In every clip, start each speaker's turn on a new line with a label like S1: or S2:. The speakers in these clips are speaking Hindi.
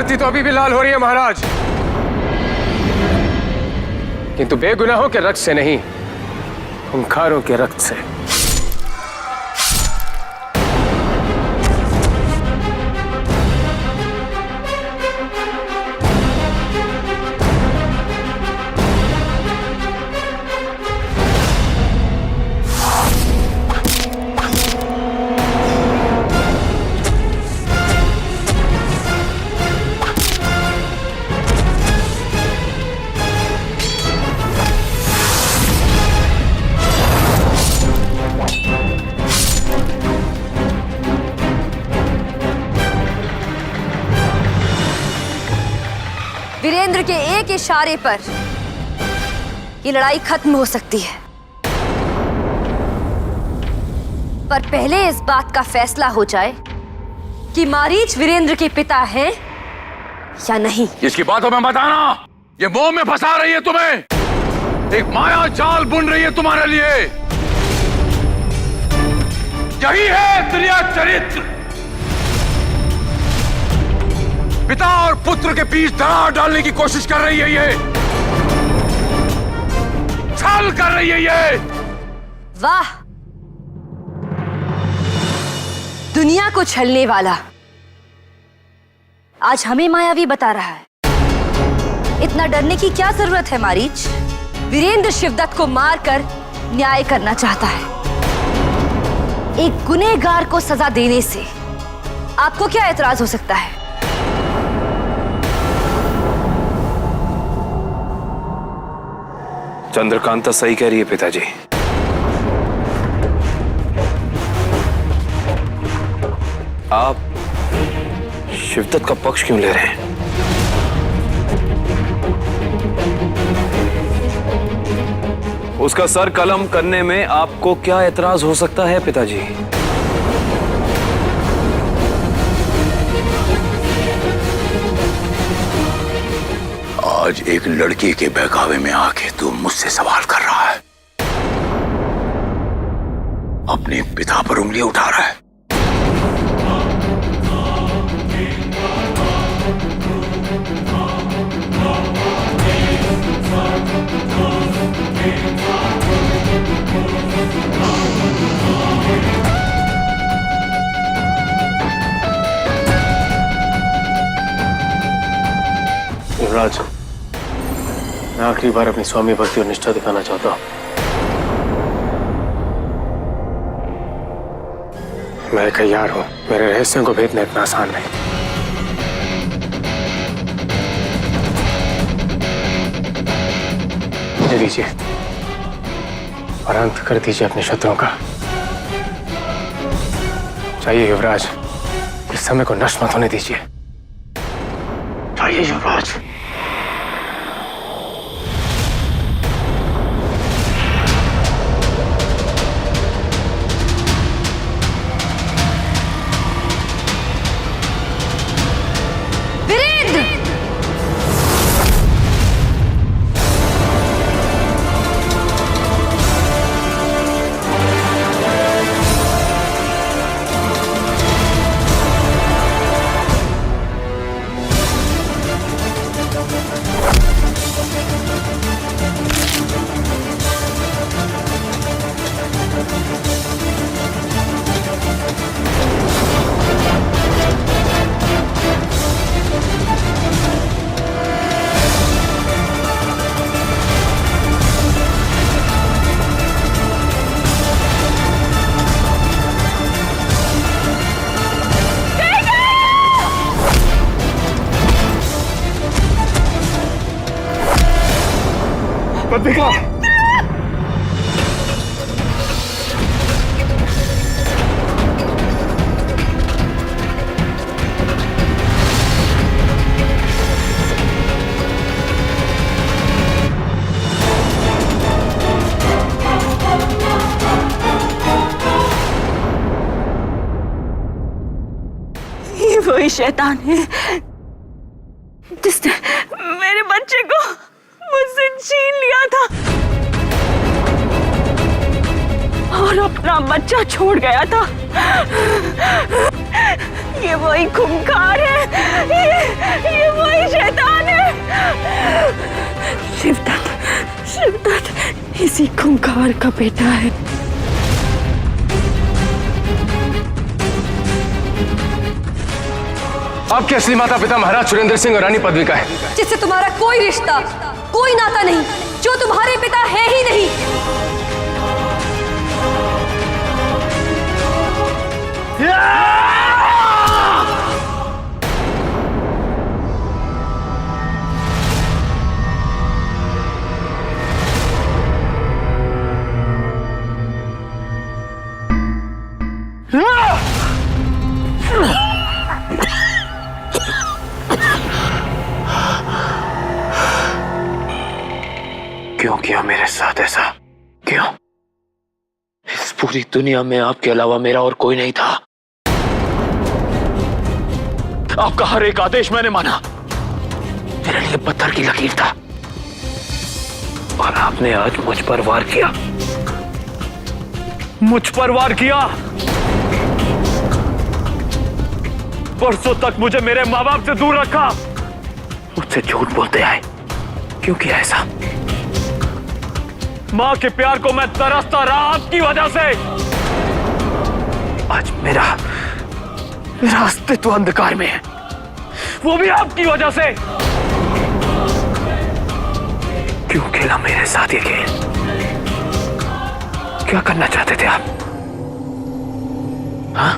S1: धरती तो अभी भी लाल हो रही है महाराज, किंतु बेगुनाहों के रक्त से नहीं, खूंखारों के रक्त से।
S2: वीरेंद्र के एक इशारे पर ये लड़ाई खत्म हो सकती है, पर पहले इस बात का फैसला हो जाए कि मारीच वीरेंद्र के पिता हैं या नहीं।
S3: इसकी बातों में मत आना, ये मोह में फंसा रही है तुम्हें, एक माया जाल बुन रही है तुम्हारे लिए। यही है दुनिया चरित्र, पिता और पुत्र के बीच दरार डालने की कोशिश कर रही है ये, छल कर रही है ये।
S2: वाह, दुनिया को छलने वाला आज हमें मायावी बता रहा है। इतना डरने की क्या जरूरत है मारीच? वीरेंद्र शिवदत्त को मारकर न्याय करना चाहता है। एक गुनहगार को सजा देने से आपको क्या एतराज हो सकता है?
S1: चंद्रकांता सही कह रही है पिताजी। आप शिवदत्त का पक्ष क्यों ले रहे हैं? उसका सर कलम करने में आपको क्या एतराज हो सकता है पिताजी?
S3: आज एक लड़की के बहकावे में आके तू मुझसे सवाल कर रहा है, अपने पिता पर उंगली उठा रहा है।
S1: युवराज, मैं आखिरी बार अपनी स्वामी भक्ति और निष्ठा दिखाना चाहता हूं। मैं तैयार हूं, मेरे रहस्यों को भेदना इतना आसान नहीं। मुझे दीजिए और अंत कर दीजिए अपने शत्रुओं का। चाहिए युवराज, इस समय को नष्ट मत होने दीजिए। चाहिए युवराज। पद्मिका,
S4: ये वही शैतान है जिसने मेरे बच्चे को मुझसे छीन लिया था और अपना बच्चा छोड़ गया था। ये वही खूंखार है, ये वही शैतान है। शिवदत्त इसी खूंखार का बेटा है।
S5: आपके असली माता पिता महाराज सुरेंद्र सिंह और रानी पदविका है,
S2: जिससे तुम्हारा कोई रिश्ता, कोई नाता नहीं, जो तुम्हारे पिता है ही नहीं।
S1: क्यों किया मेरे साथ ऐसा? क्यों? इस पूरी दुनिया में आपके अलावा मेरा और कोई नहीं था। आपका हर एक आदेश मैंने माना, मेरे लिए पत्थर की लकीर था। और आपने आज मुझ पर वार किया, मुझ पर वार किया। परसों तक मुझे मेरे माँ बाप से दूर रखा, मुझसे झूठ बोलते आए। क्यों किया ऐसा? माँ के प्यार को मैं तरसता रहा आपकी वजह से। आज मेरा अस्तित्व अंधकार में है, वो भी आपकी वजह से। क्यों खेला मेरे साथ ये खेल? क्या करना चाहते थे आप? हाँ?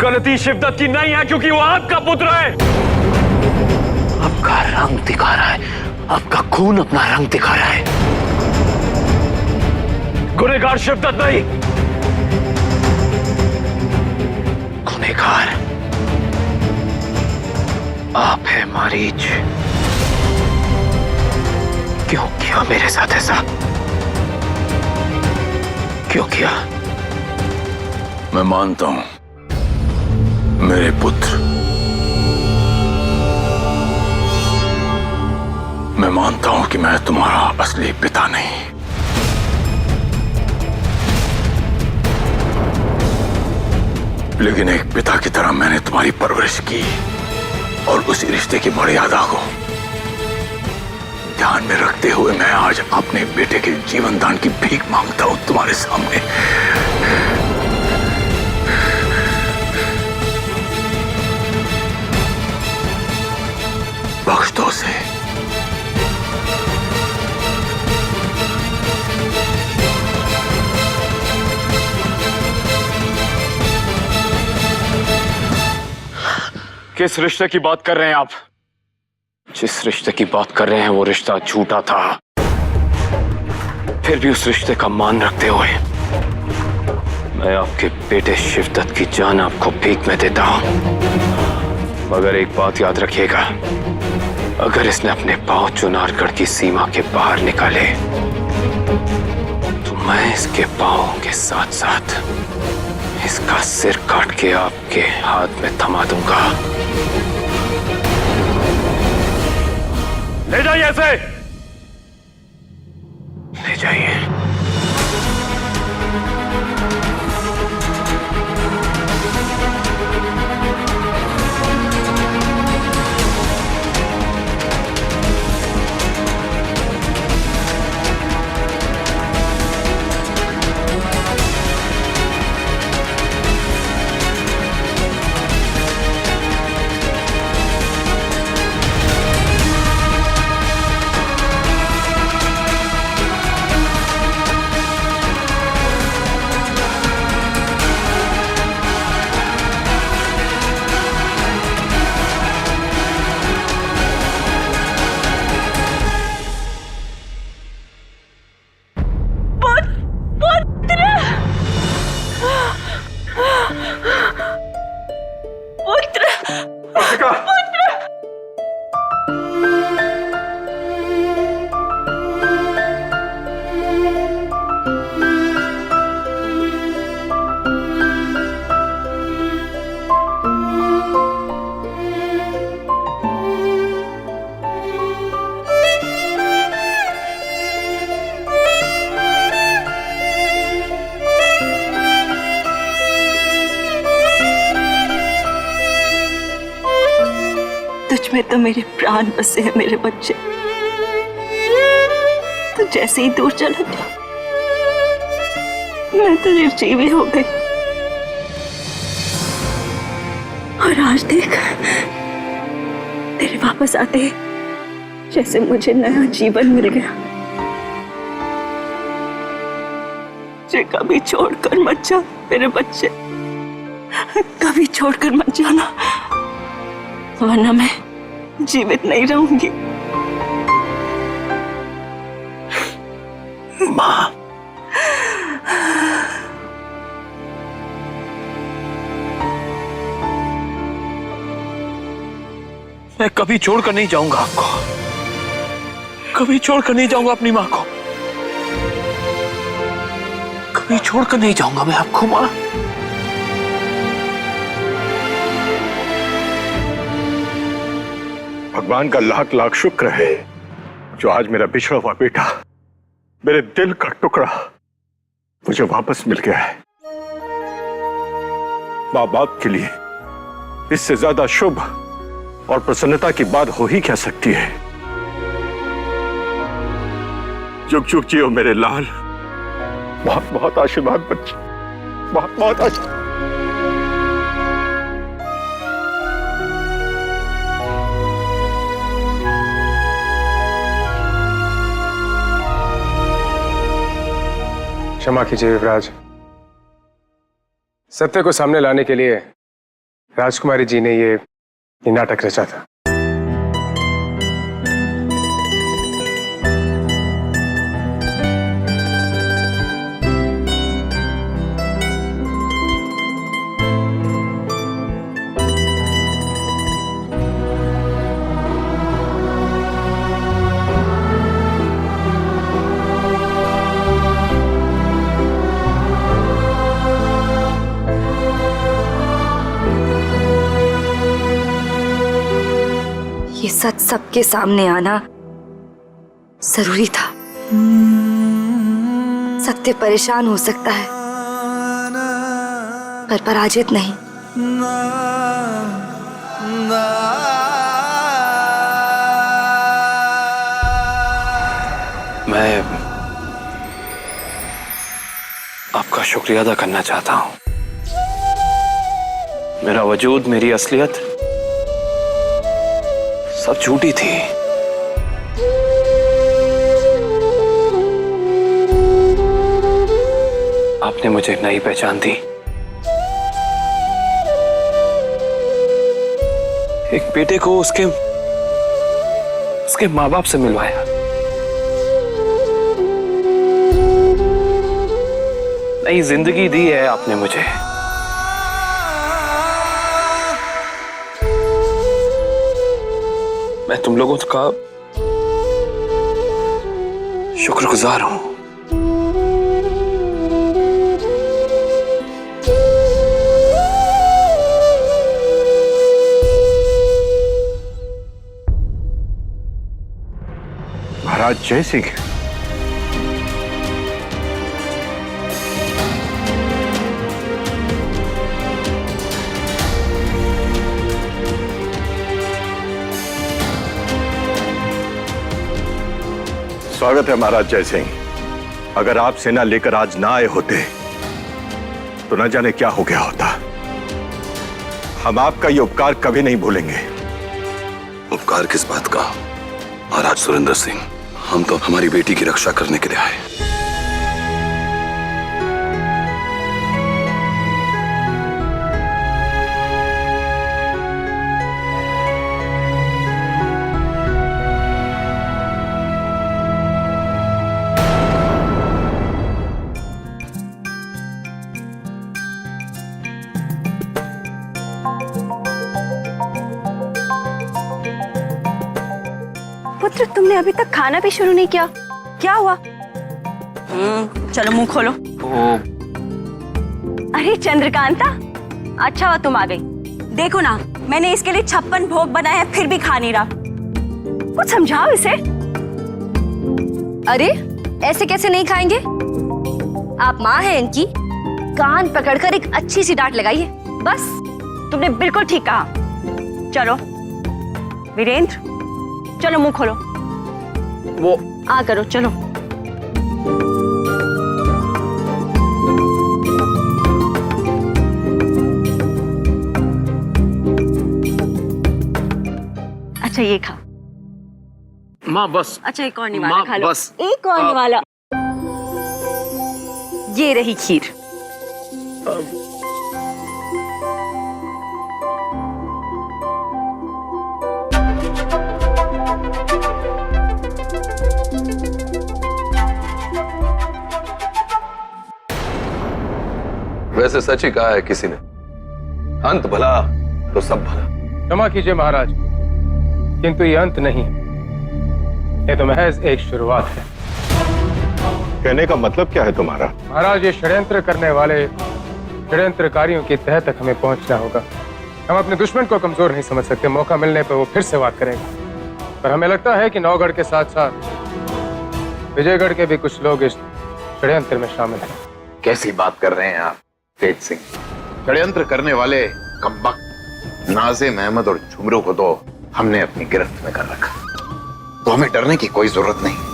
S1: गलती शिवदत्त की नहीं है, क्योंकि वो आपका पुत्र है। आपका रंग दिखा रहा है, आपका खून अपना रंग दिखा रहा है। गुनहगार शिवदत्त नहीं, गुनहगार आप है मारीच। क्यों किया मेरे साथ ऐसा? क्यों किया?
S3: मैं मानता हूं मेरे पुत्र, मैं मानता हूं कि मैं तुम्हारा असली पिता नहीं, लेकिन एक पिता की तरह मैंने तुम्हारी परवरिश की और उसी रिश्ते की मर्यादा को ध्यान में रखते हुए मैं आज अपने बेटे के जीवन दान की भीख मांगता हूं तुम्हारे सामने। बख्श दो उसे।
S1: किस रिश्ते की बात कर रहे हैं आप? जिस रिश्ते की बात कर रहे हैं वो रिश्ता झूठा था। फिर भी उस रिश्ते का मान रखते हुए मैं आपके बेटे शिवदत्त की जान आपको भीख में देता हूं। मगर एक बात याद रखिएगा, अगर इसने अपने पांव चुनारगढ़ की सीमा के बाहर निकाले तो मैं इसके पांव के साथ साथ इसका सिर काट के आपके हाथ में थमा दूंगा। ले जाइए इसे, ले जाइए।
S4: में तो मेरे प्राण बसे हैं मेरे बच्चे। तो जैसे ही दूर चला गया मैं तो निर्जीवी हो गई। और आज देख तेरे वापस आते ही जैसे मुझे नया जीवन मिल गया। मुझे कभी छोड़कर मत जा मेरे बच्चे, कभी छोड़कर मत जाना, वरना मैं जीवित नहीं रहूंगी।
S3: माँ, मैं कभी छोड़कर नहीं जाऊंगा आपको, कभी छोड़कर नहीं जाऊंगा अपनी माँ को, कभी छोड़कर नहीं जाऊंगा मैं आपको माँ।
S6: भगवान का लाख लाख शुक्र है जो आज मेरा बिछड़ा हुआ बेटा, मेरे दिल का टुकड़ा मुझे वापस मिल गया है। माँ बाप के लिए इससे ज्यादा शुभ और प्रसन्नता की बात हो ही क्या सकती है। जुग जुग जियो मेरे लाल, बहुत बहुत आशीर्वाद बच्चे, बहुत बहुत आशीर्वाद।
S5: क्षमा कीजिए युवराज, सत्य को सामने लाने के लिए राजकुमारी जी ने ये नाटक रचा था।
S2: ये सच सबके सामने आना जरूरी था। सत्य परेशान हो सकता है पर पराजित नहीं।
S1: मैं आपका शुक्रिया अदा करना चाहता हूं। मेरा वजूद, मेरी असलियत सब झूठी थी। आपने मुझे नई पहचान दी, एक बेटे को उसके माँ बाप से मिलवाया, नई जिंदगी दी है आपने मुझे। मैं तुम लोगों का शुक्रगुजार हूं।
S6: महाराज जय सिंह, स्वागत है महाराज जय सिंह। अगर आप सेना लेकर आज ना आए होते तो न जाने क्या हो गया होता। हम आपका ये उपकार कभी नहीं भूलेंगे।
S3: उपकार किस बात का महाराज सुरेंद्र सिंह, हम तो हमारी बेटी की रक्षा करने के लिए आए।
S4: पुत्र, तुमने अभी तक खाना भी शुरू नहीं किया, क्या हुआ? चलो मुंह खोलो। अरे चंद्रकांता, अच्छा हुआ तुम आ गई। देखो ना, मैंने इसके लिए 56 भोग बनाए हैं, फिर भी खा नहीं रहा। कुछ समझाओ इसे।
S2: अरे ऐसे कैसे नहीं खाएंगे? आप माँ हैं इनकी, कान पकड़कर एक अच्छी सी डांट लगाइए बस।
S4: तुमने बिल्कुल ठीक कहा। चलो वीरेंद्र चलो मुंह खोलो।
S1: वो
S4: आ करो चलो। अच्छा ये खा।
S1: माँ बस।
S4: अच्छा एक और निवाला
S1: माँ
S4: खा लो।
S1: बस।
S4: एक और निवाला। ये रही खीर।
S3: वैसे सच ही कहा है किसी ने, अंत भला तो सब भला।
S5: क्षमा कीजिए महाराज, किंतु ये अंत नहीं, ये तो महज एक शुरुआत है।
S6: कहने का मतलब क्या है तुम्हारा?
S5: महाराज, ये षड्यंत्र करने वाले षड्यंत्रकारियों की तह तक हमें पहुंचना होगा। हम अपने दुश्मन को कमजोर नहीं समझ सकते। मौका मिलने पर वो फिर से वार करेगा। पर हमें लगता है कि नौगढ़ के साथ साथ विजयगढ़ के भी कुछ लोग इस षड्यंत्र में शामिल हैं।
S7: कैसी बात कर रहे हैं आप तेज सिंह? षड्यंत्र करने वाले कमबख्त नाजिम अहमद और झुमरू को तो हमने अपनी गिरफ्त में कर रखा, तो हमें डरने की कोई जरूरत नहीं।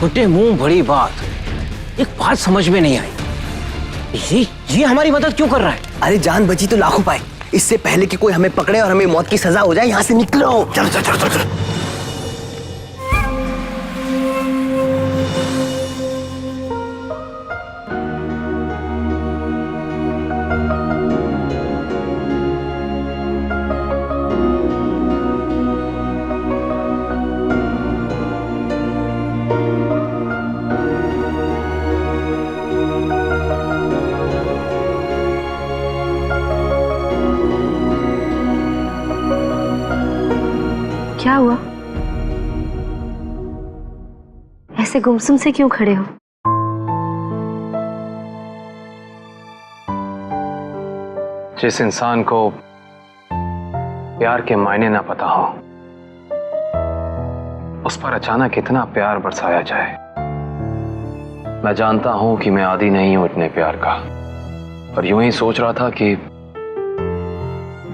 S8: छोटे मुंह बड़ी बात। एक बात समझ में नहीं आई, ये हमारी मदद क्यों कर रहा है?
S9: अरे जान बची तो लाखों पाए। इससे पहले कि कोई हमें पकड़े और हमें मौत की सजा हो जाए, यहाँ से निकलो। चलो चलो चलो चलो।
S2: क्या हुआ? ऐसे गुमसुम से क्यों खड़े हो?
S1: जिस इंसान को प्यार के मायने ना पता हो, उस पर अचानक इतना प्यार बरसाया जाए। मैं जानता हूं कि मैं आदी नहीं हूं इतने प्यार का, पर यूं ही सोच रहा था कि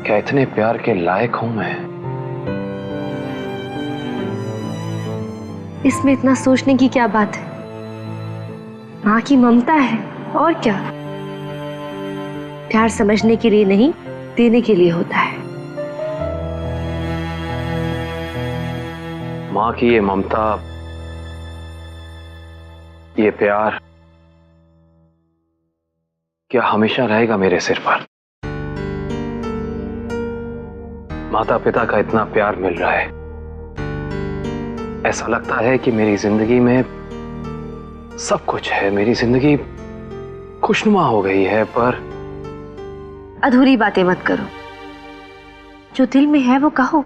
S1: क्या इतने प्यार के लायक हूं मैं?
S2: इसमें इतना सोचने की क्या बात है? माँ की ममता है, और क्या। प्यार समझने के लिए नहीं, देने के लिए होता है।
S1: माँ की ये ममता, ये प्यार क्या हमेशा रहेगा मेरे सिर पर? माता पिता का इतना प्यार मिल रहा है, ऐसा लगता है कि मेरी जिंदगी में सब कुछ है, मेरी जिंदगी खुशनुमा हो गई है। पर
S2: अधूरी बातें मत करो, जो दिल में है वो कहो।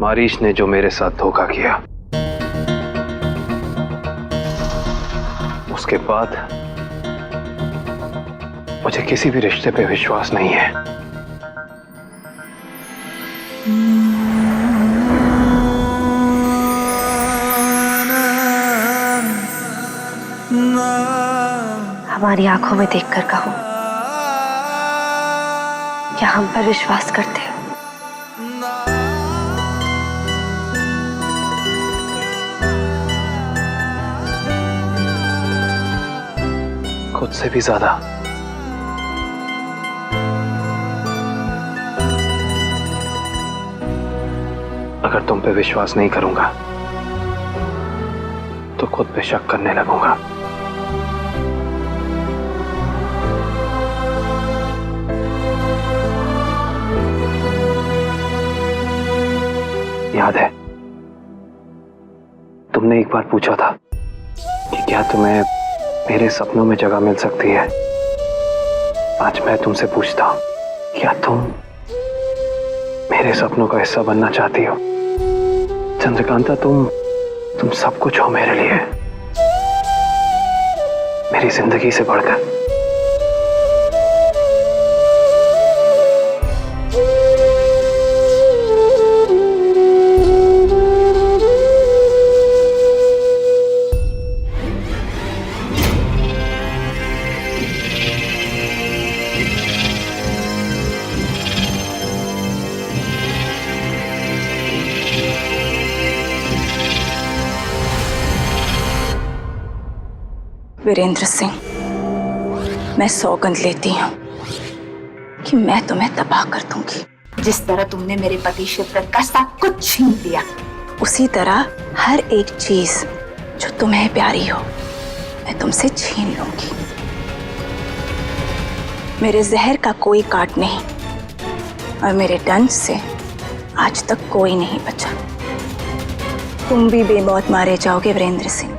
S1: मारीच ने जो मेरे साथ धोखा किया, उसके बाद मुझे किसी भी रिश्ते पे विश्वास नहीं है।
S2: हमारी आंखों में देखकर कहो, क्या हम पर विश्वास करते हो?
S1: खुद से भी ज्यादा। अगर तुम पे विश्वास नहीं करूंगा तो खुद पे शक करने लगूंगा। याद है तुमने एक बार पूछा था कि क्या तुम्हें मेरे सपनों में जगह मिल सकती है। आज मैं तुमसे पूछता हूं, क्या तुम मेरे सपनों का हिस्सा बनना चाहती हो? चंद्रकांता, तुम सब कुछ हो मेरे लिए, मेरी जिंदगी से बढ़कर।
S4: वीरेंद्र सिंह, मैं सौगंध लेती हूँ कि मैं तुम्हें तबाह कर दूंगी।
S2: जिस तरह तुमने मेरे पति शिवदत्त का सब कुछ छीन लिया,
S4: उसी तरह हर एक चीज जो तुम्हें प्यारी हो मैं तुमसे छीन लूंगी। मेरे जहर का कोई काट नहीं और मेरे डंक से आज तक कोई नहीं बचा। तुम भी बेमौत मारे जाओगे वीरेंद्र सिंह।